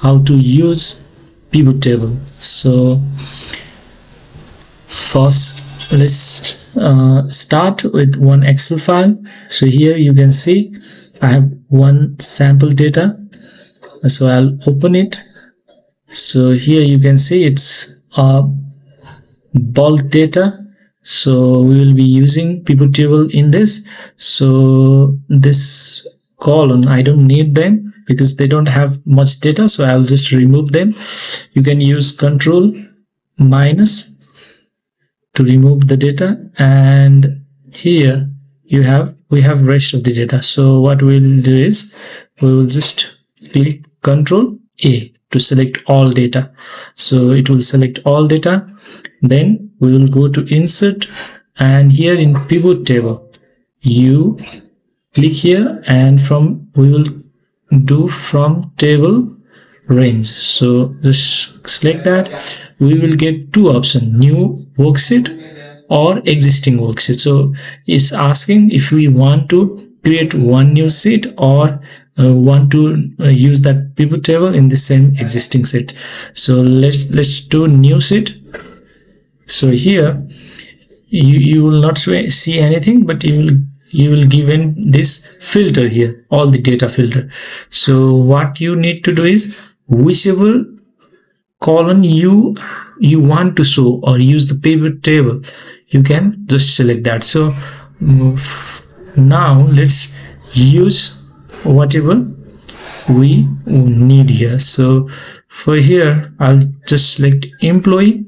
how to use pivot table. So first let's start with one Excel file. So here you can see I have one sample data, so I'll open it. So here you can see it's bulk data, so we will be using pivot table in this. So this column, I don't need them because they don't have much data, so I'll just remove them. You can use Control minus to remove the data, and here we have rest of the data. So what we'll do is we will just click Control A to select all data. So it will select all data. Then we will go to insert, and here in pivot table you click here, and we will do from table range. So just select that. We will get two options, new worksheet or existing worksheet. So it's asking if we want to create one new sheet or want to use that pivot table in the same existing sheet. So let's do new sheet. So here you will not see anything, but you will given this filter here, all the data filter. So what you need to do is whichever column you want to show or use the pivot table, you can just select that. So now let's use whatever we need here. So for here I'll just select employee,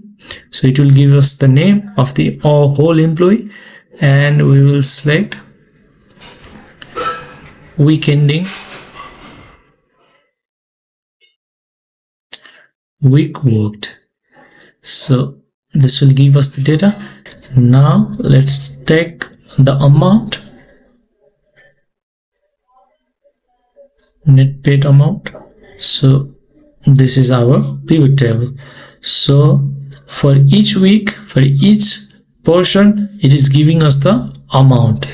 so it will give us the name of the whole employee, and we will select week ending, week worked. So this will give us the data. Now let's take the amount, net paid amount. So this is our pivot table. So for each week, for each portion, it is giving us the amount,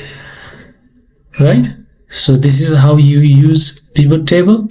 right? So this is how you use pivot table.